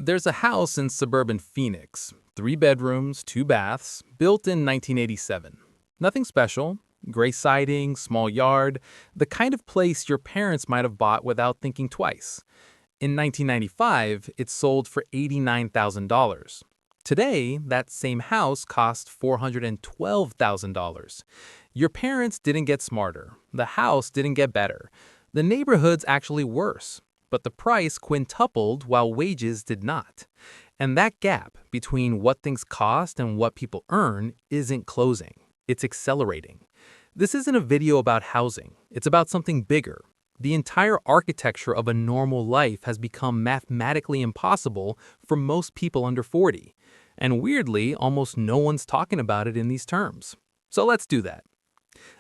There's a house in suburban Phoenix, 3 bedrooms, 2 baths, built in 1987. Nothing special, gray siding, small yard, the kind of place your parents might have bought without thinking twice. In 1995, it sold for $89,000. Today, that same house costs $412,000. Your parents didn't get smarter. The house didn't get better. The neighborhood's actually worse. But the price quintupled while wages did not. And that gap between what things cost and what people earn isn't closing. It's accelerating. This isn't a video about housing. It's about something bigger. The entire architecture of a normal life has become mathematically impossible for most people under 40. And weirdly, almost no one's talking about it in these terms. So let's do that.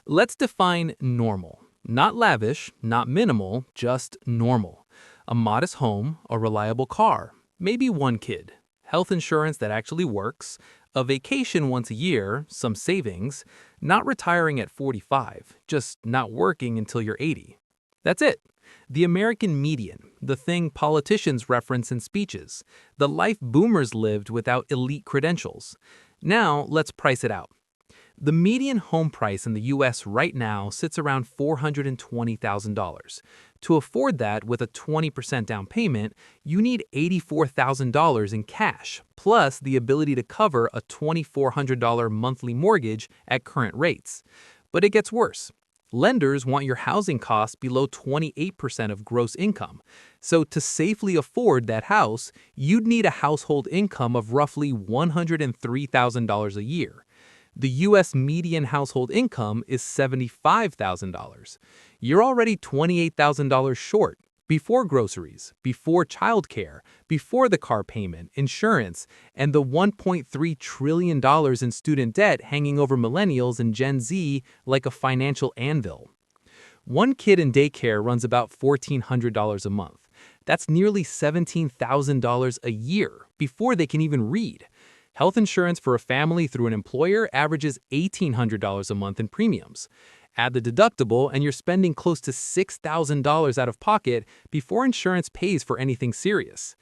Let's define normal. Not lavish, not minimal, just normal. A modest home, a reliable car, maybe one kid, health insurance that actually works, a vacation once a year, some savings, not retiring at 45, just not working until you're 80. That's it. The American median, the thing politicians reference in speeches, the life boomers lived without elite credentials. Now, let's price it out. The median home price in the U.S. right now sits around $420,000. To afford that with a 20% down payment, you need $84,000 in cash, plus the ability to cover a $2,400 monthly mortgage at current rates. But it gets worse. Lenders want your housing costs below 28% of gross income. So to safely afford that house, you'd need a household income of roughly $103,000 a year. The U.S. median household income is $75,000. You're already $28,000 short before groceries, before childcare, before the car payment, insurance, and the $1.3 trillion in student debt hanging over millennials and Gen Z like a financial anvil. One kid in daycare runs about $1,400 a month. That's nearly $17,000 a year before they can even read. Health insurance for a family through an employer averages $1,800 a month in premiums. Add the deductible and you're spending close to $6,000 out of pocket before insurance pays for anything serious.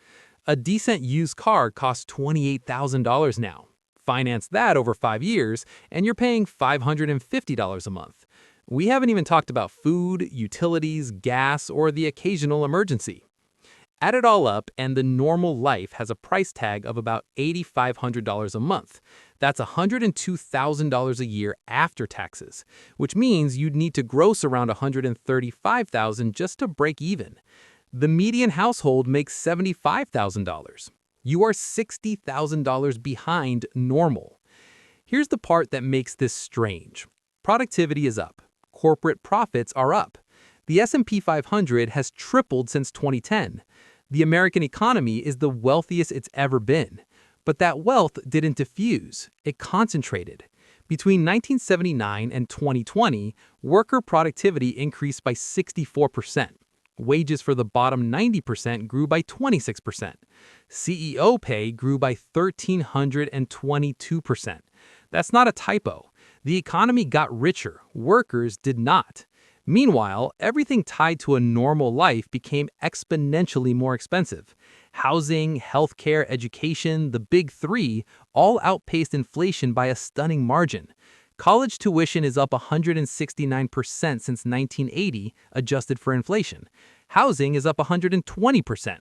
A decent used car costs $28,000 now. Finance that over 5 years and you're paying $550 a month. We haven't even talked about food, utilities, gas, or the occasional emergency. Add it all up, and the normal life has a price tag of about $8,500 a month. That's $102,000 a year after taxes, which means you'd need to gross around $135,000 just to break even. The median household makes $75,000. You are $60,000 behind normal. Here's the part that makes this strange. Productivity is up. Corporate profits are up. The S&P 500 has tripled since 2010. The American economy is the wealthiest it's ever been. But that wealth didn't diffuse, it concentrated. Between 1979 and 2020, worker productivity increased by 64%. Wages for the bottom 90% grew by 26%. CEO pay grew by 1,322%. That's not a typo. The economy got richer, workers did not. Meanwhile, everything tied to a normal life became exponentially more expensive. Housing, healthcare, education, the big three, all outpaced inflation by a stunning margin. College tuition is up 169% since 1980, adjusted for inflation. Housing is up 120%.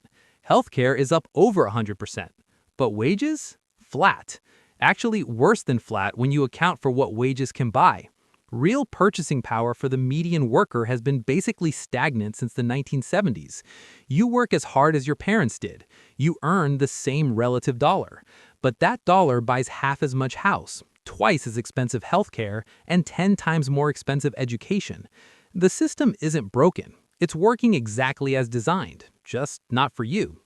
Healthcare is up over 100%. But wages? Flat. Actually, worse than flat when you account for what wages can buy. Real purchasing power for the median worker has been basically stagnant since the 1970s. You work as hard as your parents did. You earn the same relative dollar. But that dollar buys half as much house, twice as expensive healthcare, and 10 times more expensive education. The system isn't broken. It's working exactly as designed, just not for you.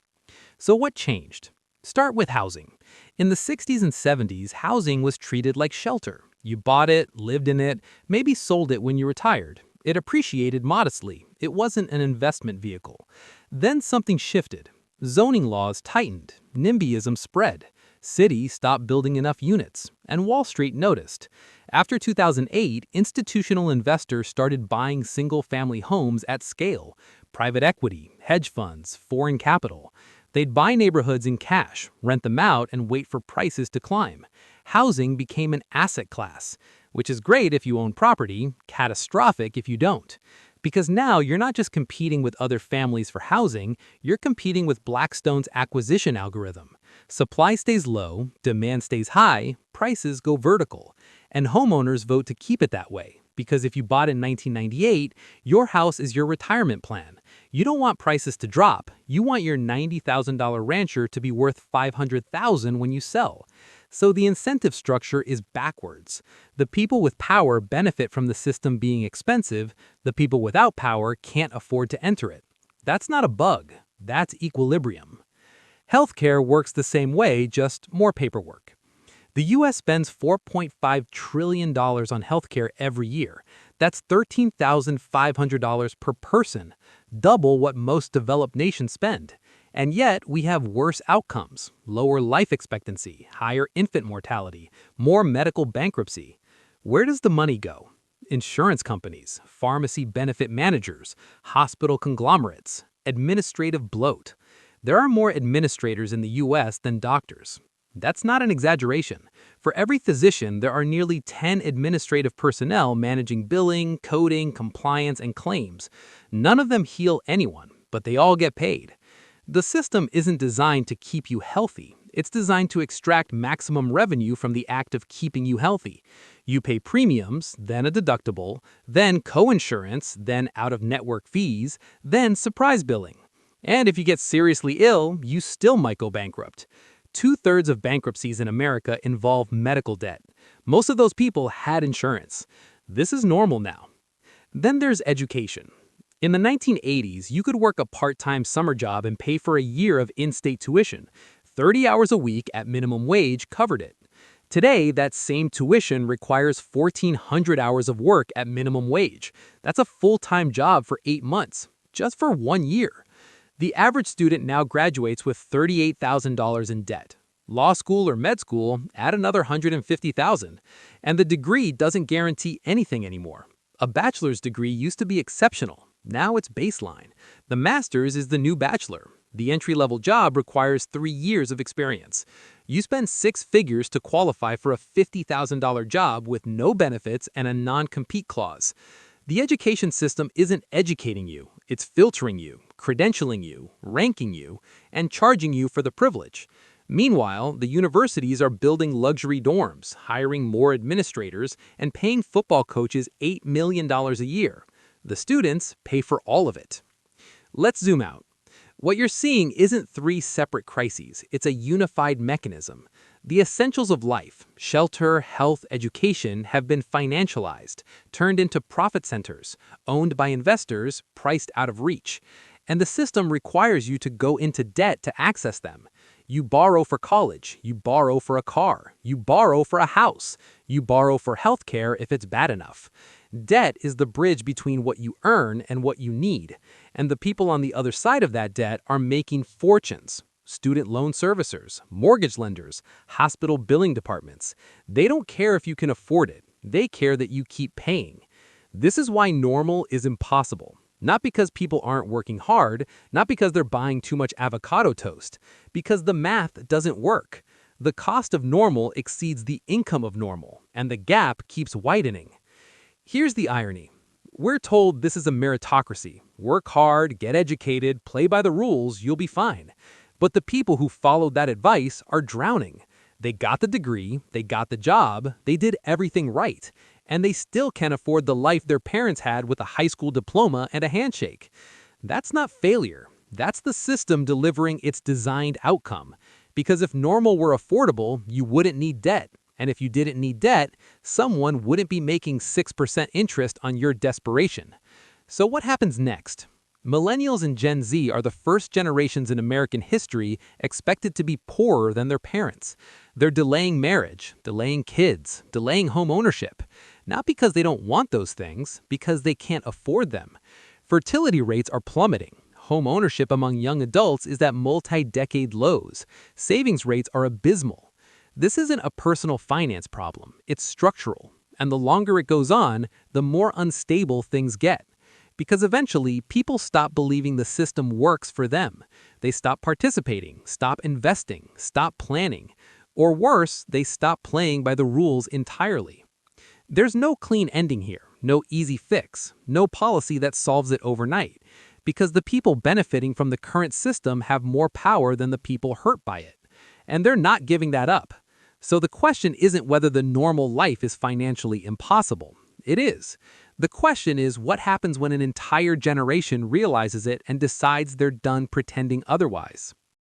So what changed? Start with housing. In the 60s and 70s, housing was treated like shelter. You bought it, lived in it, maybe sold it when you retired. It appreciated modestly. It wasn't an investment vehicle. Then something shifted. Zoning laws tightened. NIMBYism spread. Cities stopped building enough units. And Wall Street noticed. After 2008, institutional investors started buying single-family homes at scale. Private equity, hedge funds, foreign capital. They'd buy neighborhoods in cash, rent them out, and wait for prices to climb. Housing became an asset class, which is great if you own property, catastrophic if you don't. Because now you're not just competing with other families for housing, you're competing with Blackstone's acquisition algorithm. Supply stays low, demand stays high, prices go vertical. And homeowners vote to keep it that way. Because if you bought in 1998, your house is your retirement plan. You don't want prices to drop. You want your $90,000 rancher to be worth $500,000 when you sell. So the incentive structure is backwards. The people with power benefit from the system being expensive. The people without power can't afford to enter it. That's not a bug. That's equilibrium. Healthcare works the same way, just more paperwork. The U.S. spends $4.5 trillion on healthcare every year. That's $13,500 per person, double what most developed nations spend. And yet, we have worse outcomes, lower life expectancy, higher infant mortality, more medical bankruptcy. Where does the money go? Insurance companies, pharmacy benefit managers, hospital conglomerates, administrative bloat. There are more administrators in the U.S. than doctors. That's not an exaggeration. For every physician, there are nearly 10 administrative personnel managing billing, coding, compliance, and claims. None of them heal anyone, but they all get paid. The system isn't designed to keep you healthy. It's designed to extract maximum revenue from the act of keeping you healthy. You pay premiums, then a deductible, then coinsurance, then out-of-network fees, then surprise billing. And if you get seriously ill, you still might go bankrupt. 2/3 of bankruptcies in America involve medical debt. Most of those people had insurance. This is normal now. Then there's education. In the 1980s, you could work a part-time summer job and pay for a year of in-state tuition. 30 hours a week at minimum wage covered it. Today, that same tuition requires 1,400 hours of work at minimum wage. That's a full-time job for 8 months, just for 1 year. The average student now graduates with $38,000 in debt. Law school or med school, add another $150,000. And the degree doesn't guarantee anything anymore. A bachelor's degree used to be exceptional. Now it's baseline. The master's is the new bachelor. The entry-level job requires 3 years of experience. You spend 6 figures to qualify for a $50,000 job with no benefits and a non-compete clause. The education system isn't educating you. It's filtering you, credentialing you, ranking you, and charging you for the privilege. Meanwhile, the universities are building luxury dorms, hiring more administrators, and paying football coaches $8 million a year. The students pay for all of it. Let's zoom out. What you're seeing isn't 3 separate crises. It's a unified mechanism. The essentials of life, shelter, health, education, have been financialized, turned into profit centers, owned by investors, priced out of reach. And the system requires you to go into debt to access them. You borrow for college, you borrow for a car, you borrow for a house, you borrow for healthcare if it's bad enough. Debt is the bridge between what you earn and what you need. And the people on the other side of that debt are making fortunes. Student loan servicers, mortgage lenders, hospital billing departments. They don't care if you can afford it. They care that you keep paying. This is why normal is impossible. Not because people aren't working hard, not because they're buying too much avocado toast, because the math doesn't work. The cost of normal exceeds the income of normal, and the gap keeps widening. Here's the irony. We're told this is a meritocracy. Work hard, get educated, play by the rules, you'll be fine. But the people who followed that advice are drowning. They got the degree, they got the job, they did everything right, and they still can't afford the life their parents had with a high school diploma and a handshake. That's not failure. That's the system delivering its designed outcome. Because if normal were affordable, you wouldn't need debt. And if you didn't need debt, someone wouldn't be making 6% interest on your desperation. So what happens next? Millennials and Gen Z are the first generations in American history expected to be poorer than their parents. They're delaying marriage, delaying kids, delaying home ownership. Not because they don't want those things, because they can't afford them. Fertility rates are plummeting. Home ownership among young adults is at multi-decade lows. Savings rates are abysmal. This isn't a personal finance problem. It's structural. And the longer it goes on, the more unstable things get. Because eventually, people stop believing the system works for them. They stop participating, stop investing, stop planning. Or worse, they stop playing by the rules entirely. There's no clean ending here, no easy fix, no policy that solves it overnight, because the people benefiting from the current system have more power than the people hurt by it. And they're not giving that up. So the question isn't whether the normal life is financially impossible. It is. The question is what happens when an entire generation realizes it and decides they're done pretending otherwise.